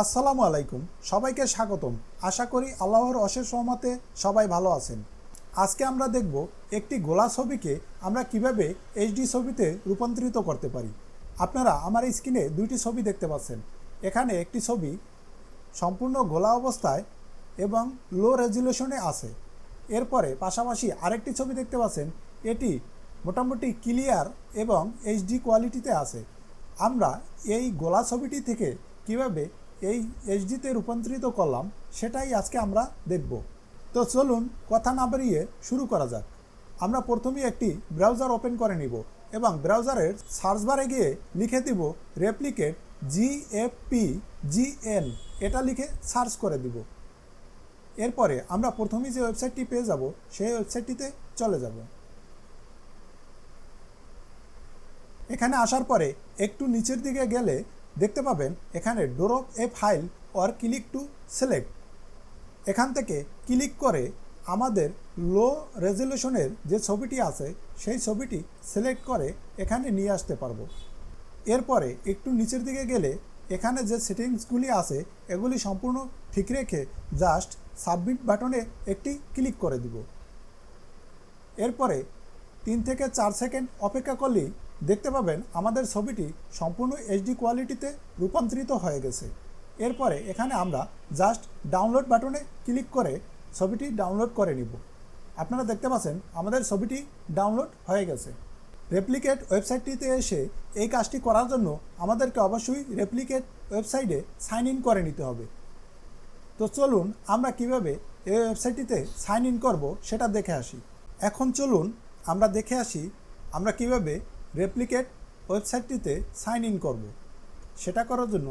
আসসালামু আলাইকুম, সবাইকে স্বাগতম। আশা করি আল্লাহর অশেষ রহমতে সবাই ভালো আছেন। আজকে আমরা দেখব একটি গোলা ছবিকে আমরা কিভাবে এইচডি ছবিতে রূপান্তরিত করতে পারি। আপনারা আমার স্ক্রিনে দুইটি ছবি দেখতে পাচ্ছেন। এখানে একটি ছবি সম্পূর্ণ গোলা অবস্থায় এবং লো রেজুলেশনে আছে। এরপরে পাশাপাশি আরেকটি ছবি দেখতে পাচ্ছেন, এটি মোটামুটি ক্লিয়ার এবং এইচডি কোয়ালিটিতে আছে। আমরা এই গোলা ছবিটি থেকে কিভাবে এই এইচডিতে রূপান্তরিত করলাম সেটাই আজকে আমরা দেখব। তো চলুন কথা না বাড়িয়ে শুরু করা যাক। আমরা প্রথমেই একটি ব্রাউজার ওপেন করে নিব এবং ব্রাউজারের সার্চ বারে গিয়ে লিখে দিব রেপ্লিকেট gfpgan, এটা লিখে সার্চ করে দিব। এরপরে আমরা প্রথমেই যে ওয়েবসাইটটি পেয়ে যাব সেই ওয়েবসাইটটিতে চলে যাব। এখানে আসার পরে একটু নিচের দিকে গেলে দেখতে পাবেন এখানে drop A file or click to select. এখান থেকে ক্লিক করে আমাদের লো রেজলিউশনের যে ছবিটি আছে সেই ছবিটি সিলেক্ট করে এখানে নিয়ে আসতে পারবো। এরপরে একটু নিচের দিকে গেলে এখানে যে সেটিংসগুলি আছে এগুলি সম্পূর্ণ ঠিক রেখে জাস্ট সাবমিট বাটনে একটি ক্লিক করে দিব। এরপরে 3 থেকে 4 সেকেন্ড অপেক্ষা করলেই দেখতে পাবেন আমাদের ছবিটি সম্পূর্ণ এইচডি কোয়ালিটিতে রূপান্তরিত হয়ে গেছে। এরপরে এখানে আমরা জাস্ট ডাউনলোড বাটনে ক্লিক করে ছবিটি ডাউনলোড করে নিব। আপনারা দেখতে পাচ্ছেন আমাদের ছবিটি ডাউনলোড হয়ে গেছে। রেপ্লিকেট ওয়েবসাইটটিতে এসে এই কাজটি করার জন্য আমাদেরকে অবশ্যই রেপ্লিকেট ওয়েবসাইটে সাইন ইন করে নিতে হবে। তো চলুন আমরা কিভাবে এই ওয়েবসাইটটিতে সাইন ইন করব সেটা দেখে আসি। এখন চলুন আমরা দেখে আসি আমরা কিভাবে রেপ্লিকেট ওয়েবসাইটটিতে সাইন ইন করব। সেটা করার জন্য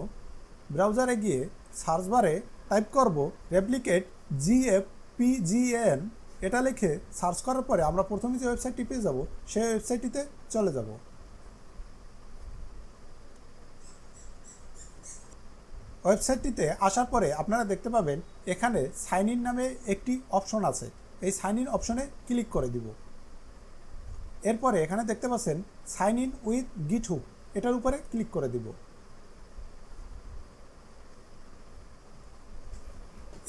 ব্রাউজারে গিয়ে সার্চ বারে টাইপ করব রেপ্লিকেট gfpgan, এটা লিখে সার্চ করার পরে আমরা প্রথমে যে ওয়েবসাইটটি পেয়ে যাব সেই ওয়েবসাইটটিতে চলে যাব। ওয়েবসাইটটিতে আসার পরে আপনারা দেখতে পাবেন এখানে সাইন ইন নামে একটি অপশন আছে। এই সাইন ইন অপশনে ক্লিক করে দিব। এরপরে এখানে দেখতে পাচ্ছেন সাইন ইন উইথ গিটহুব, এটার উপরে ক্লিক করে দিব।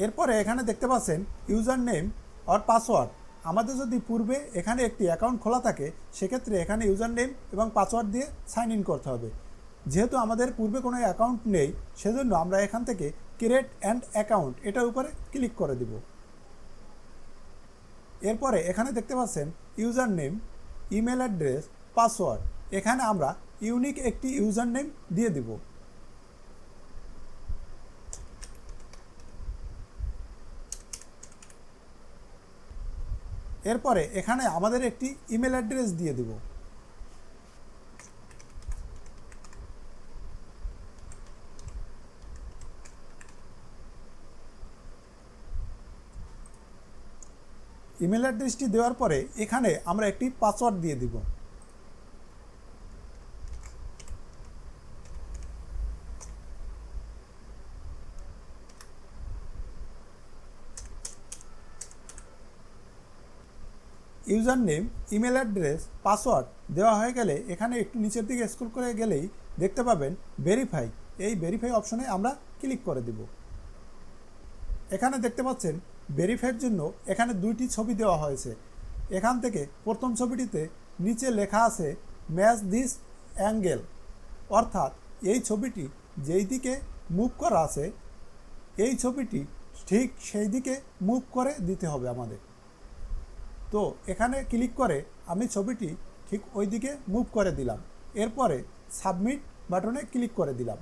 এরপরে এখানে দেখতে পাচ্ছেন ইউজার নেম আর পাসওয়ার্ড। আমাদের যদি পূর্বে এখানে একটি অ্যাকাউন্ট খোলা থাকে সেক্ষেত্রে এখানে ইউজার নেম এবং পাসওয়ার্ড দিয়ে সাইন ইন করতে হবে। যেহেতু আমাদের পূর্বে কোনো অ্যাকাউন্ট নেই সেজন্য আমরা এখান থেকে ক্রিয়েট অ্যান্ড অ্যাকাউন্ট, এটার উপরে ক্লিক করে দিব। এরপরে এখানে দেখতে পাচ্ছেন user name, email address, password. এখানে আমরা ইউনিক একটি ইউজার নেম দিয়ে দিব। এরপরে এখানে আমাদের একটি ইমেল অ্যাড্রেস দিয়ে দিব। ইমেল অ্যাড্রেসটি দেওয়ার পরে এখানে আমরা একটি পাসওয়ার্ড দিয়ে দিব। User name, email address, password দেওয়া হয়ে গেলে এখানে একটু নিচের দিকে স্ক্রল করে গেলেই দেখতে পাবেন ভেরিফাই। এই ভেরিফাই অপশনে আমরা ক্লিক করে দিব। এখানে দেখতে পাচ্ছেন ভেরিফাইয়ের জন্য এখানে দুইটি ছবি দেওয়া হয়েছে। এখান থেকে প্রথম ছবিটিতে নিচে লেখা আছে ম্যাচ দিস অ্যাঙ্গেল, অর্থাৎ এই ছবিটি যেই দিকে মুভ করা আছে এই ছবিটি ঠিক সেই দিকে মুভ করে দিতে হবে আমাদের। তো এখানে ক্লিক করে আমি ছবিটি ঠিক ওই দিকে মুভ করে দিলাম। এরপরে সাবমিট বাটনে ক্লিক করে দিলাম।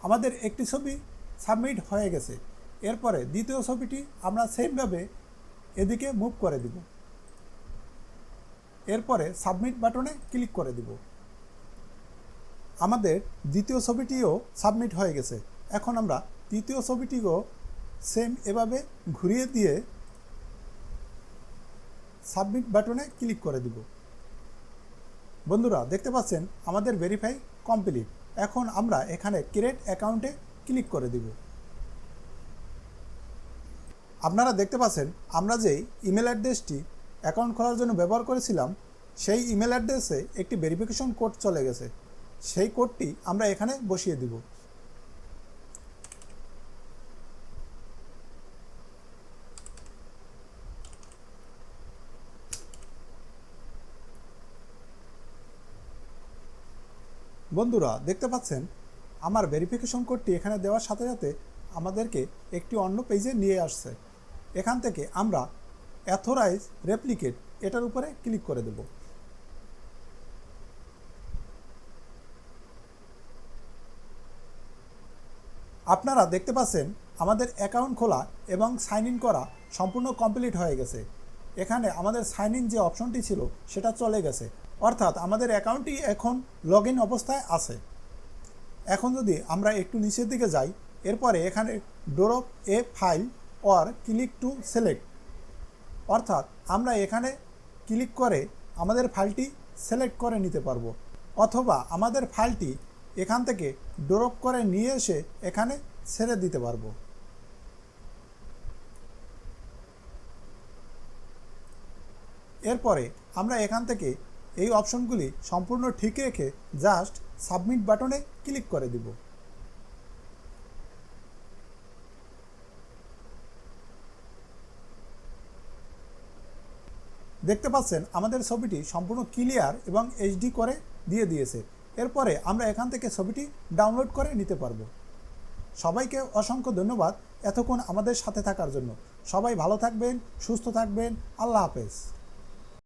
আমাদের একটি ছবি সাবমিট হয়ে গেছে। এরপরে দ্বিতীয় ছবিটি আমরা সেমভাবে এদিকে মুভ করে দিব। এরপরে সাবমিট বাটনে ক্লিক করে দিব। আমাদের দ্বিতীয় ছবিটিও সাবমিট হয়ে গেছে। এখন আমরা তৃতীয় ছবিটিও সেম এভাবে ঘুরিয়ে দিয়ে সাবমিট বাটনে ক্লিক করে দিব। বন্ধুরা দেখতে পাচ্ছেন আমাদের ভেরিফাই কমপ্লিট। এখন আমরা এখানে ক্রিয়েট অ্যাকাউন্টে ক্লিক করে দিব। আপনারা দেখতে পাচ্ছেন আমরা যেই ইমেল অ্যাড্রেসটি অ্যাকাউন্ট খোলার জন্য ব্যবহার করেছিলাম সেই ইমেল অ্যাড্রেসে একটি ভেরিফিকেশন কোড চলে গেছে। সেই কোডটি আমরা এখানে বসিয়ে দিব। বন্ধুরা দেখতে পাচ্ছেন আমার ভেরিফিকেশন কোডটি এখানে দেওয়ার সাথে সাথে আমাদেরকে একটি অন্য পেজে নিয়ে আসছে। এখান থেকে আমরা অথরাইজ রেপ্লিকেট এটার উপরে ক্লিক করে দেব। আপনারা দেখতে পাচ্ছেন আমাদের অ্যাকাউন্ট খোলা এবং সাইন ইন করা সম্পূর্ণ কমপ্লিট হয়ে গেছে। এখানে আমাদের সাইন ইন যে অপশনটি ছিল সেটা চলে গেছে, অর্থাৎ আমাদের অ্যাকাউন্টটি এখন লগ ইন অবস্থায় আছে। এখন যদি আমরা একটু নিচের দিকে যাই, এরপরে এখানে drop A file or click to select, অর্থাৎ আমরা এখানে ক্লিক করে আমাদের ফাইলটি সিলেক্ট করে নিতে পারবো, অথবা আমাদের ফাইলটি এখান থেকে ড্রপ করে নিয়ে এসে এখানে ছেড়ে দিতে পারবো। এরপরে আমরা এখান থেকে এই অপশনগুলি সম্পূর্ণ ঠিক রেখে জাস্ট সাবমিট বাটনে ক্লিক করে দিব। দেখতে পাচ্ছেন আমাদের ছবিটি সম্পূর্ণ ক্লিয়ার এবং এইচডি করে দিয়ে দিয়েছে। এরপরে আমরা এখান থেকে ছবিটি ডাউনলোড করে নিতে পারবো। সবাইকে অসংখ্য ধন্যবাদ এতক্ষণ আমাদের সাথে থাকার জন্য। সবাই ভালো থাকবেন, সুস্থ থাকবেন। আল্লাহ হাফেজ।